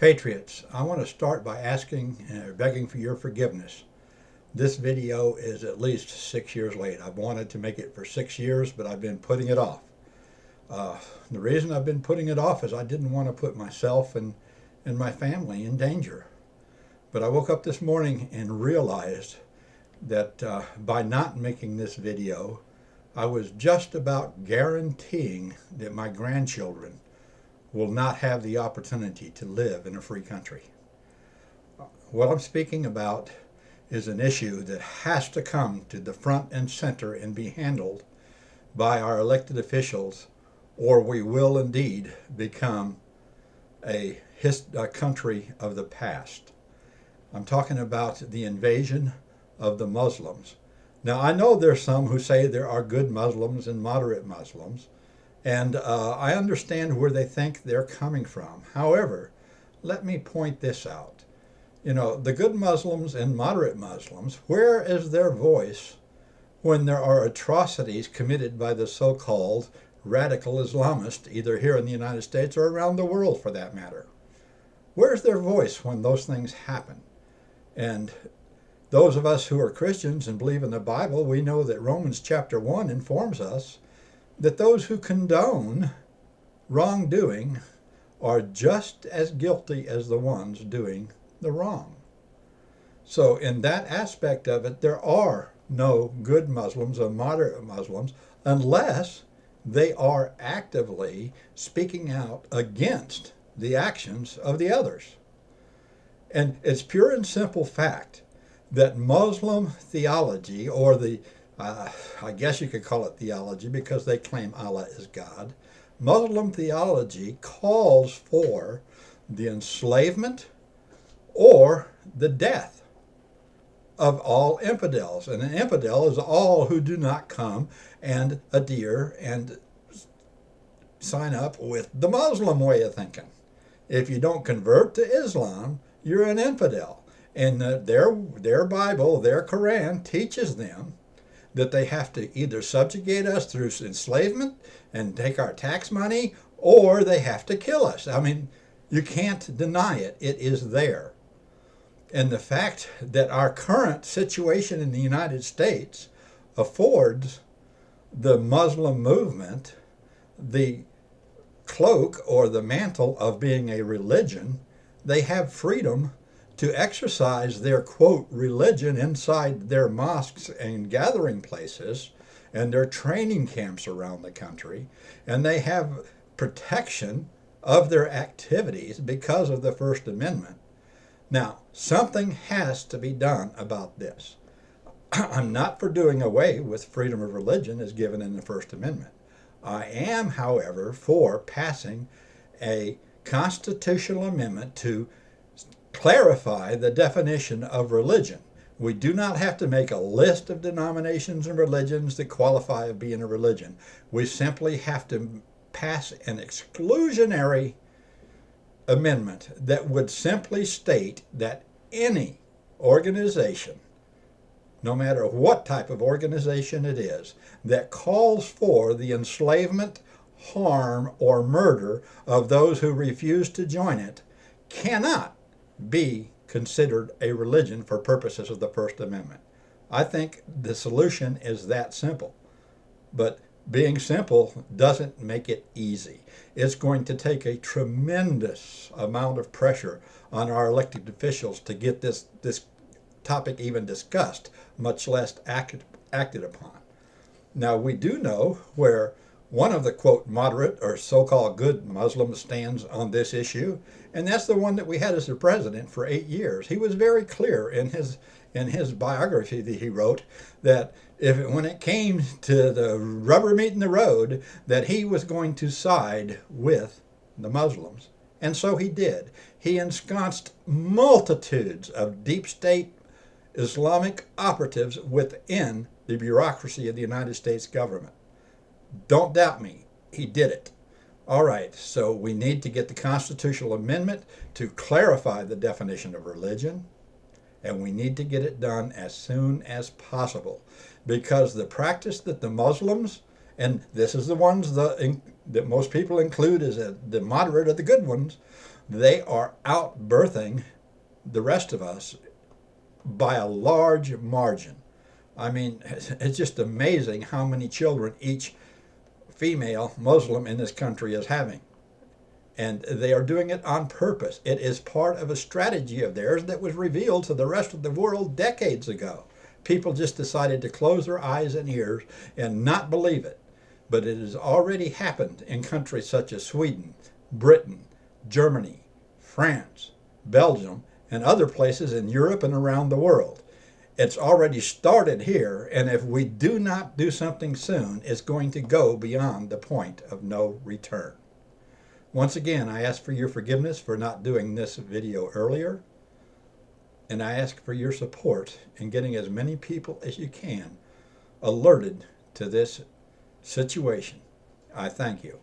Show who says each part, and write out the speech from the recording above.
Speaker 1: Patriots, I want to start by asking or begging for your forgiveness. This video is at least 6 years late. I've wanted to make it for 6 years, but I've been putting it off. The reason I've been putting it off is I didn't want to put myself and my family in danger. But I woke up this morning and realized that by not making this video, I was just about guaranteeing that my grandchildren will not have the opportunity to live in a free country. What I'm speaking about is an issue that has to come to the front and center and be handled by our elected officials, or we will indeed become a country of the past. I'm talking about the invasion of the Muslims. Now, I know there's some who say there are good Muslims and moderate Muslims, and I understand where they think they're coming from. However, let me point this out. You know, the good Muslims and moderate Muslims, where is their voice when there are atrocities committed by the so-called radical Islamists, either here in the United States or around the world for that matter? Where's their voice when those things happen? And those of us who are Christians and believe in the Bible, we know that Romans chapter 1 informs us that those who condone wrongdoing are just as guilty as the ones doing the wrong. So in that aspect of it, there are no good Muslims or moderate Muslims unless they are actively speaking out against the actions of the others. And it's pure and simple fact that Muslim theology, or I guess you could call it theology because they claim Allah is God. Muslim theology calls for the enslavement or the death of all infidels. And an infidel is all who do not come and adhere and sign up with the Muslim way of thinking. If you don't convert to Islam, you're an infidel. And their Bible, their Quran teaches them that they have to either subjugate us through enslavement and take our tax money, or they have to kill us. I mean, you can't deny it. It is there. And the fact that our current situation in the United States affords the Muslim movement the cloak or the mantle of being a religion, they have freedom to exercise their, quote, religion inside their mosques and gathering places and their training camps around the country, and they have protection of their activities because of the First Amendment. Now, something has to be done about this. I'm not for doing away with freedom of religion as given in the First Amendment. I am, however, for passing a constitutional amendment to clarify the definition of religion. We do not have to make a list of denominations and religions that qualify as being a religion. We simply have to pass an exclusionary amendment that would simply state that any organization, no matter what type of organization it is, that calls for the enslavement, harm, or murder of those who refuse to join it cannot be considered a religion for purposes of the First Amendment. I think the solution is that simple. But being simple doesn't make it easy. It's going to take a tremendous amount of pressure on our elected officials to get this topic even discussed, much less acted upon. Now, we do know where one of the, quote, moderate or so-called good Muslims stands on this issue, and that's the one that we had as the president for 8 years. He was very clear in his biography that he wrote that when it came to the rubber meeting the road, that he was going to side with the Muslims. And so he did. He ensconced multitudes of deep state Islamic operatives within the bureaucracy of the United States government. Don't doubt me, he did it. All right, so we need to get the constitutional amendment to clarify the definition of religion, and we need to get it done as soon as possible, because the practice that the Muslims, and this is the ones that most people include as the moderate or the good ones, they are outbirthing the rest of us by a large margin. I mean, it's just amazing how many children each female Muslim in this country is having. And they are doing it on purpose. It is part of a strategy of theirs that was revealed to the rest of the world decades ago. People just decided to close their eyes and ears and not believe it. But it has already happened in countries such as Sweden, Britain, Germany, France, Belgium, and other places in Europe and around the world. It's already started here, and if we do not do something soon, it's going to go beyond the point of no return. Once again, I ask for your forgiveness for not doing this video earlier, and I ask for your support in getting as many people as you can alerted to this situation. I thank you.